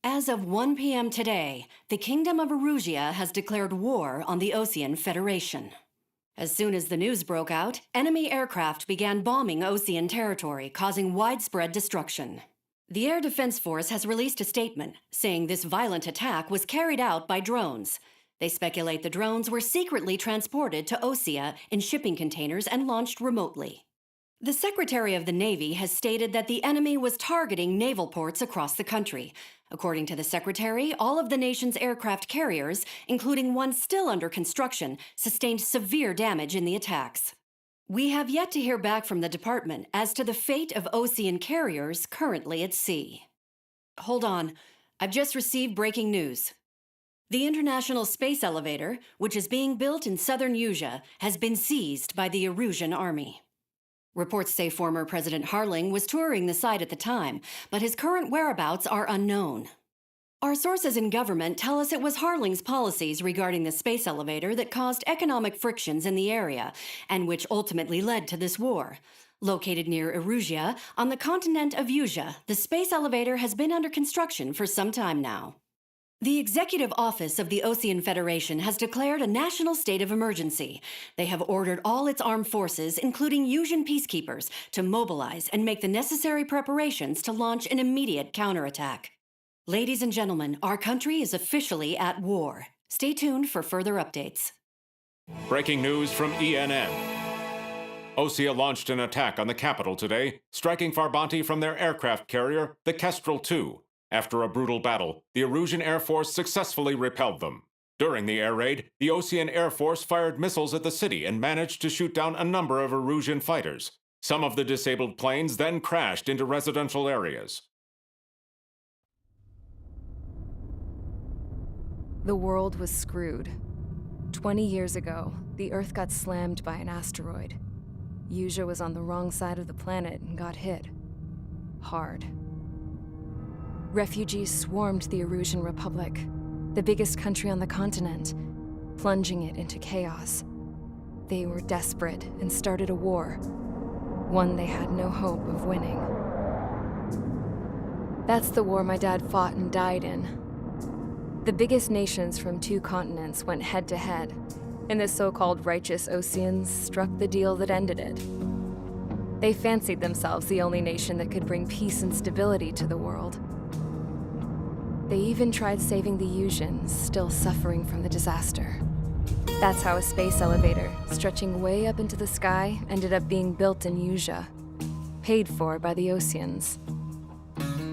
As of 1 p.m. today, the Kingdom of Erusia has declared war on the Osean Federation. As soon as the news broke out, enemy aircraft began bombing Osean territory, causing widespread destruction. The Air Defense Force has released a statement saying this violent attack was carried out by drones. They speculate the drones were secretly transported to Osea in shipping containers and launched remotely. The Secretary of the Navy has stated that the enemy was targeting naval ports across the country. According to the Secretary, all of the nation's aircraft carriers, including one still under construction, sustained severe damage in the attacks. We have yet to hear back from the department as to the fate of Osean carriers currently at sea. Hold on, I've just received breaking news. The International Space Elevator, which is being built in southern Usea, has been seized by the Erusian army. Reports say former President Harling was touring the site at the time, but his current whereabouts are unknown. Our sources in government tell us it was Harling's policies regarding the space elevator that caused economic frictions in the area, and which ultimately led to this war. Located near Erusia, on the continent of Usea, the space elevator has been under construction for some time now. The Executive Office of the Osean Federation has declared a national state of emergency. They have ordered all its armed forces, including Usian peacekeepers, to mobilize and make the necessary preparations to launch an immediate counterattack. Ladies and gentlemen, our country is officially at war. Stay tuned for further updates. Breaking news from ENN. Osea launched an attack on the capital today, striking Farbanti from their aircraft carrier, the Kestrel II. After a brutal battle, the Erusian Air Force successfully repelled them. During the air raid, the Osean Air Force fired missiles at the city and managed to shoot down a number of Erusian fighters. Some of the disabled planes then crashed into residential areas. The world was screwed. 20 years ago, the Earth got slammed by an asteroid. Usea was on the wrong side of the planet and got hit. Hard. Refugees swarmed the Erusian Republic, the biggest country on the continent, plunging it into chaos. They were desperate and started a war, one they had no hope of winning. That's the war my dad fought and died in. The biggest nations from 2 continents went head-to-head, and the so-called righteous Oseans struck the deal that ended it. They fancied themselves the only nation that could bring peace and stability to the world. They even tried saving the Usians, still suffering from the disaster. That's how a space elevator, stretching way up into the sky, ended up being built in Usea, paid for by the Oseans.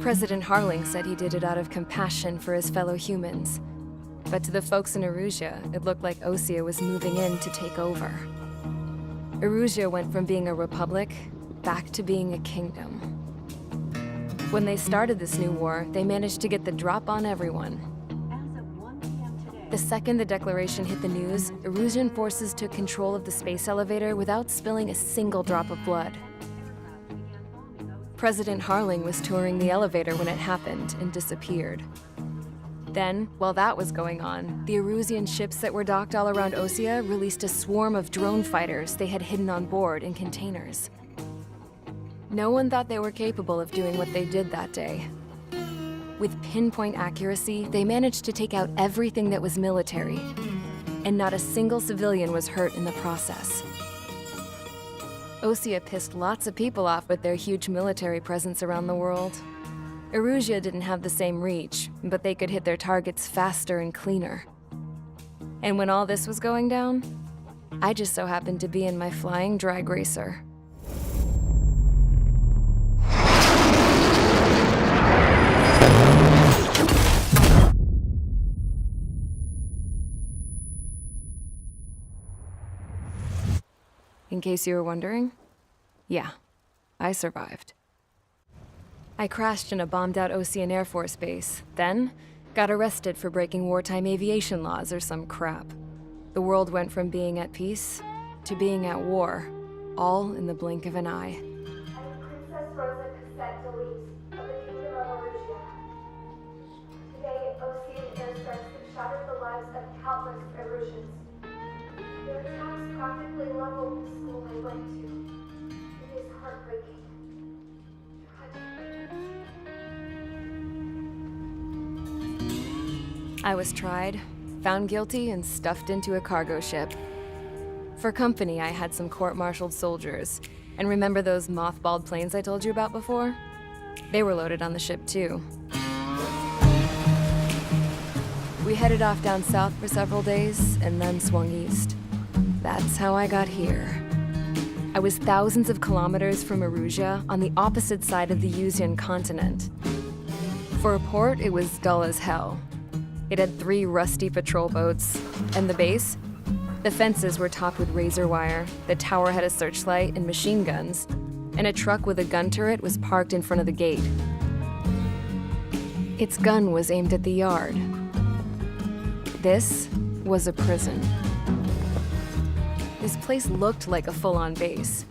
President Harling said he did it out of compassion for his fellow humans. But to the folks in Erusia, it looked like Osea was moving in to take over. Erusia went from being a republic back to being a kingdom. When they started this new war, they managed to get the drop on everyone. The second the declaration hit the news, Erusian forces took control of the space elevator without spilling a single drop of blood. President Harling was touring the elevator when it happened and disappeared. Then, while that was going on, the Erusian ships that were docked all around Osea released a swarm of drone fighters they had hidden on board in containers. No one thought they were capable of doing what they did that day. With pinpoint accuracy, they managed to take out everything that was military, and not a single civilian was hurt in the process. Osea pissed lots of people off with their huge military presence around the world. Erusia didn't have the same reach, but they could hit their targets faster and cleaner. And when all this was going down, I just so happened to be in my flying drag racer. In case you were wondering, yeah, I survived. I crashed in a bombed-out Osean Air Force base, then got arrested for breaking wartime aviation laws or some crap. The world went from being at peace to being at war, all in the blink of an eye. I am Princess Rosa Cassette Delise of the Kingdom of Erusia. Today, Osean airstrikes have shattered the lives of countless Erusians. Their attacks practically leveled the school I went to. It is heartbreaking. Tragic. I was tried, found guilty, and stuffed into a cargo ship. For company, I had some court-martialed soldiers. And remember those mothballed planes I told you about before? They were loaded on the ship too. We headed off down south for several days, and then swung east. That's how I got here. I was thousands of kilometers from Erusia, on the opposite side of the Yuzian continent. For a port, it was dull as hell. It had 3 rusty patrol boats, and the base? The fences were topped with razor wire, the tower had a searchlight and machine guns, and a truck with a gun turret was parked in front of the gate. Its gun was aimed at the yard. This was a prison. This place looked like a full-on base,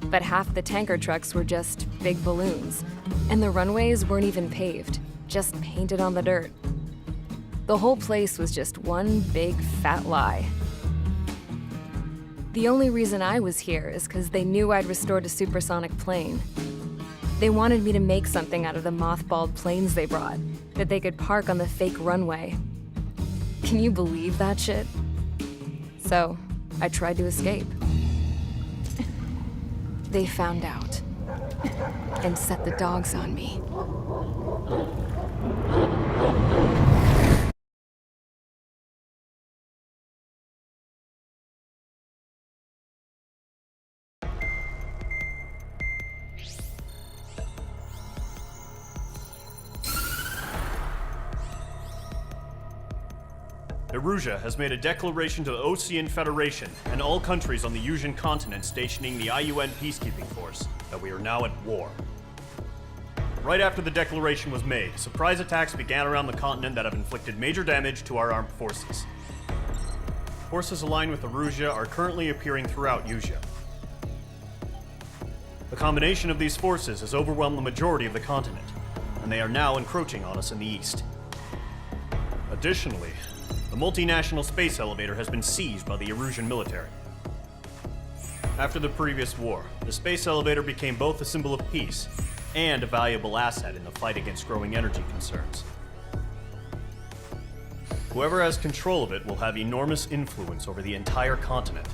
but half the tanker trucks were just big balloons, and the runways weren't even paved, just painted on the dirt. The whole place was just one big fat lie. The only reason I was here is because they knew I'd restored a supersonic plane. They wanted me to make something out of the mothballed planes they brought, that they could park on the fake runway. Can you believe that shit? So, I tried to escape. They found out, and set the dogs on me. Erusia has made a declaration to the Osean Federation and all countries on the Yuzian continent stationing the IUN peacekeeping force that we are now at war. Right after the declaration was made, surprise attacks began around the continent that have inflicted major damage to our armed forces. Forces aligned with Erusia are currently appearing throughout Yusia. The combination of these forces has overwhelmed the majority of the continent, and they are now encroaching on us in the east. Additionally, the multinational space elevator has been seized by the Erusian military. After the previous war, the space elevator became both a symbol of peace and a valuable asset in the fight against growing energy concerns. Whoever has control of it will have enormous influence over the entire continent.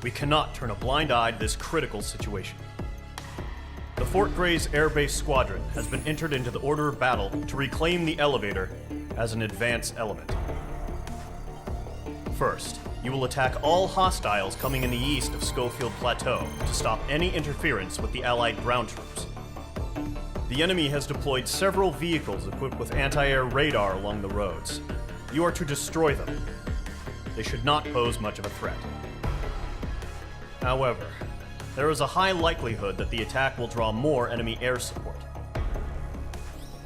We cannot turn a blind eye to this critical situation. The Fort Grays Air Base Squadron has been entered into the order of battle to reclaim the elevator as an advance element. First, you will attack all hostiles coming in the east of Schofield Plateau to stop any interference with the Allied ground troops. The enemy has deployed several vehicles equipped with anti-air radar along the roads. You are to destroy them. They should not pose much of a threat. However, there is a high likelihood that the attack will draw more enemy air support.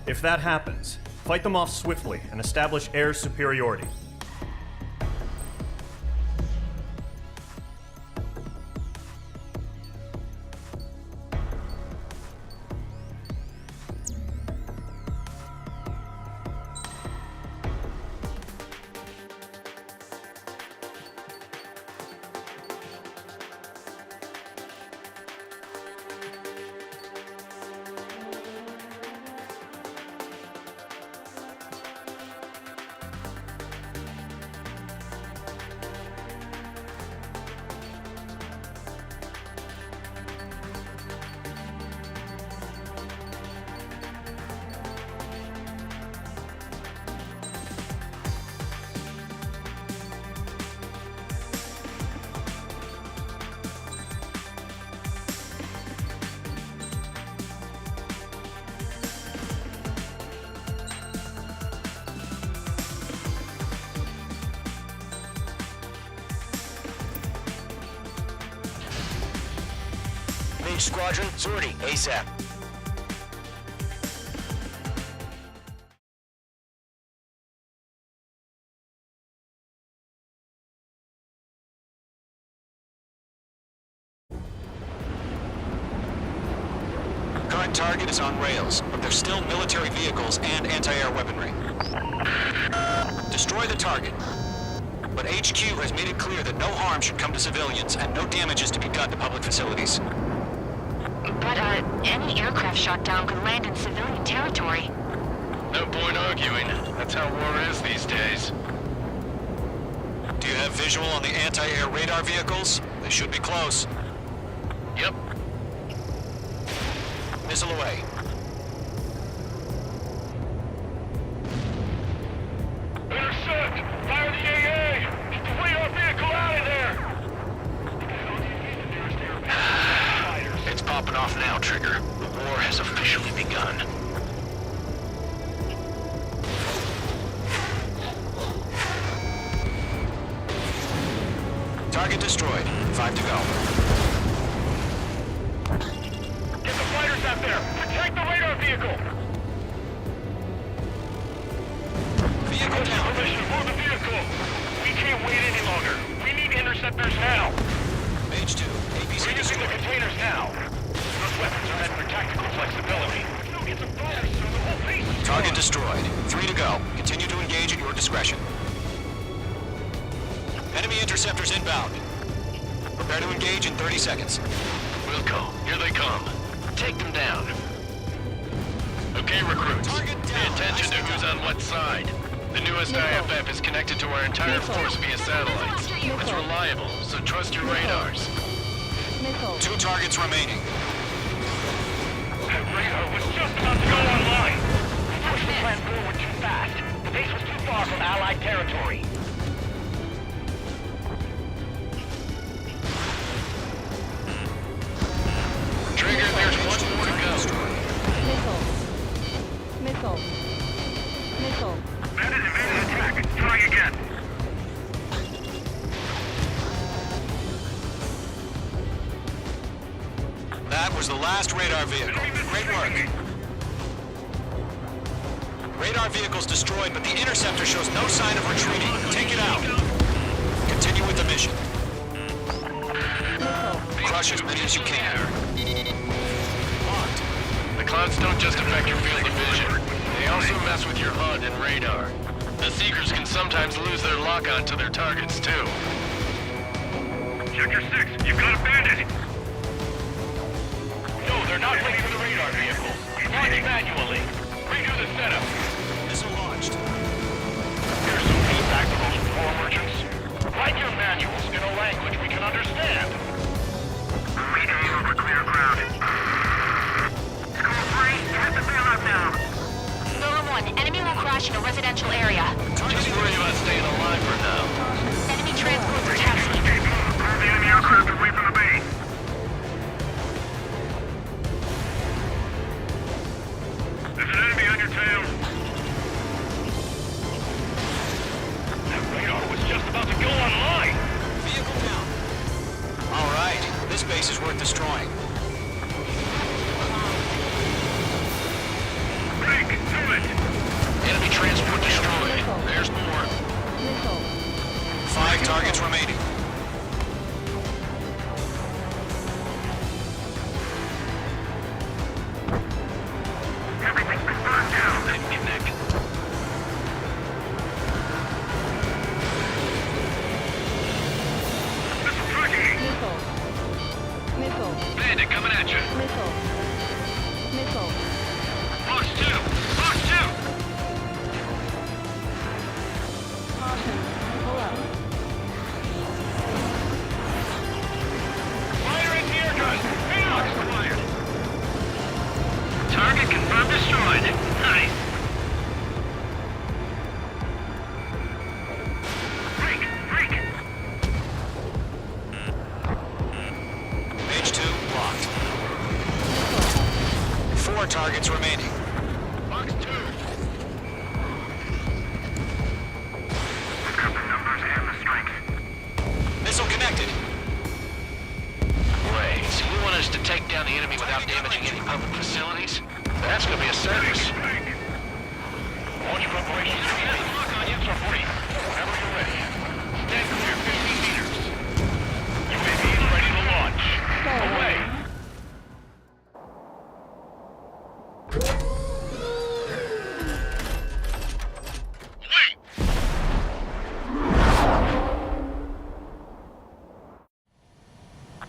If that happens, fight them off swiftly and establish air superiority. Mage Squadron, sortie, ASAP. Current target is on rails, but there's still military vehicles and anti-air weaponry. Destroy the target. But HQ has made it clear that no harm should come to civilians and no damage is to be done to public facilities. But, any aircraft shot down could land in civilian territory. No point arguing. That's how war is these days. Do you have visual on the anti-air radar vehicles? They should be close. Yep. Missile away. Intercept! Fire the AA! Get the radar vehicle out of there! It's popping off now, Trigger. The war has officially begun. Target destroyed. 5 to go. Get the fighters out there! Protect the radar vehicle! Vehicle down. Permission to move the vehicle! We can't wait any longer. We need interceptors now! Mage 2. APC We're using the destroyed. containers now! Those weapons are meant for tactical flexibility. Don't get some fighters, so the whole base is Target gone. destroyed. 3 to go. Continue to engage at your discretion. Enemy interceptors inbound. Prepare to engage in 30 seconds. Wilco, here they come. Take them down. Okay, recruits. Target Pay down. attention to Nicely who's done. on what side. The newest IFF is connected to our entire force via satellites. It's reliable, so trust your radars. Missile. 2 targets remaining. That radar was just about to go online. We pushed the plan forward too fast. The base was too far from Allied territory. Trigger, there's one more to go. Missile. Missile. Missile. Bandit evaded attack. Try again. That was the last radar vehicle. Great work. Radar vehicle's destroyed, but the interceptor shows no sign of retreating. Take it out. Continue with the mission. Crush as many as you can. The clouds don't just affect your field of vision. They also mess with your HUD and radar. The Seekers can sometimes lose their lock-on to their targets, too. Checker 6, you've got a bandit! No, they're not linked to the radar vehicle. Launch manually. Redo the setup. Missile launched. Here's some feedback from those war merchants. Write your manuals in a language we can understand. Reading over clear ground. School 3, hit the bailout now. Golem 1, enemy will crash in a residential area. Just worry about staying alive for now. Enemy transports are taxiing. Move the enemy aircraft away from the base. There's an enemy on your tail. That radar was just about to go online. Vehicle down. All right. This base is worth destroying. Break, do it. Enemy transport destroyed. There's more. Missile. 5 targets remaining. Everything's been burned down. Didn't connect. Missile tracking. Missile. Missile. Bandit coming at you. Missile. Missile. Box 2. Box 2. Caution. Pull up. Fire at the air gun. Phoenix fired. Target confirmed destroyed. Nice. Break. Break. Mage 2 blocked. 4 targets remaining. Box 2. We've got the numbers and the strength. Missile connected. Wait, so you want us to take down the enemy without damaging any public facilities? That's gonna be a service. Launch preparations begin. Lock on you for free. Whenever you're ready. Stand clear 15 meters. UAV is ready to launch. Away. Wait!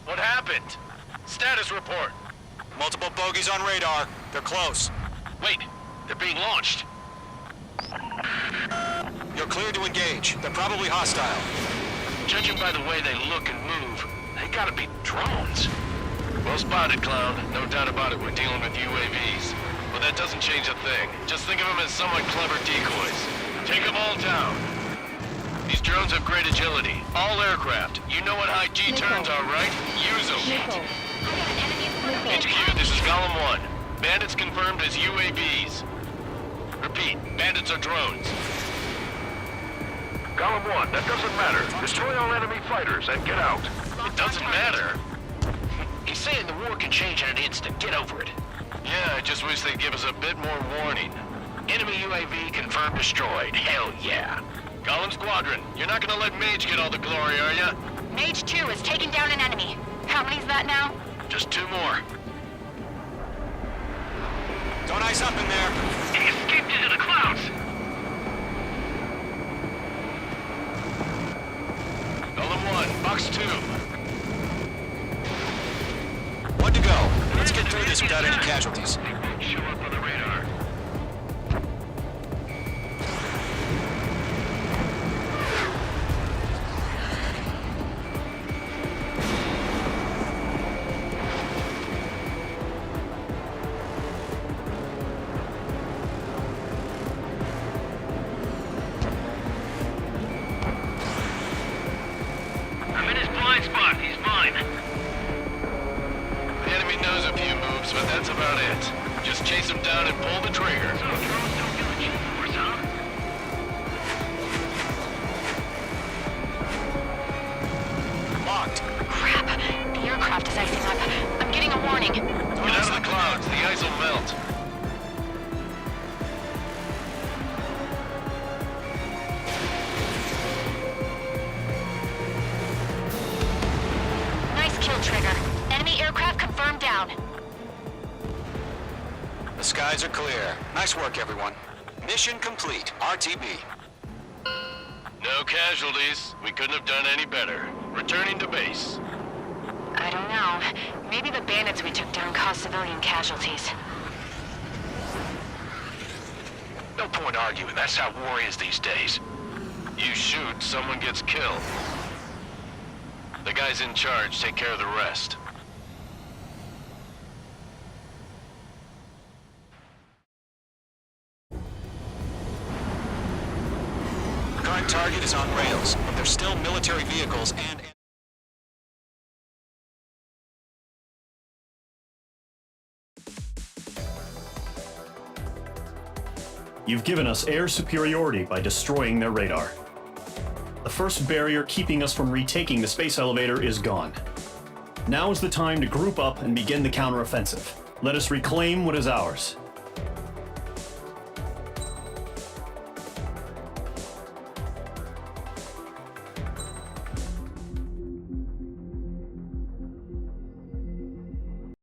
What happened? Status report. Multiple bogies on radar. They're close. Wait, they're being launched. You're clear to engage. They're probably hostile. Judging by the way they look and move, they gotta be drones. Well spotted, Clown. No doubt about it, we're dealing with UAVs. But that doesn't change a thing. Just think of them as somewhat clever decoys. Take them all down. These drones have great agility. All aircraft. You know what high G turns are, right? Use them. HQ, this is Golem 1. Bandits confirmed as UAVs. Repeat, bandits are drones. Golem 1, that doesn't matter. Destroy all enemy fighters and get out. It doesn't matter. He's saying the war can change in an instant. Get over it. Yeah, I just wish they'd give us a bit more warning. Enemy UAV confirmed destroyed. Hell yeah. Golem Squadron, you're not gonna let Mage get all the glory, are ya? Mage 2 has taken down an enemy. How many's that now? Just 2 more. Don't ice up in there. He escaped into the clouds! Golem 1, Box 2. 1 to go. Let's get through this without any casualties. Show up on the radar. I'm in his blind spot. He's mine. The enemy knows a few moves, but that's about it. Just chase him down and pull the trigger. So drones don't do the G-force, huh? Locked. Crap. The aircraft is icing up. I'm getting a warning. Get out of the clouds. The ice will melt. Nice kill, Trigger. Enemy aircraft confirmed down. The skies are clear. Nice work, everyone. Mission complete. RTB. No casualties. We couldn't have done any better. Returning to base. I don't know. Maybe the bandits we took down caused civilian casualties. No point arguing. That's how war is these days. You shoot, someone gets killed. The guys in charge take care of the rest. Current target is on rails, but there's still military vehicles and... You've given us air superiority by destroying their radar. The first barrier keeping us from retaking the space elevator is gone. Now is the time to group up and begin the counteroffensive. Let us reclaim what is ours.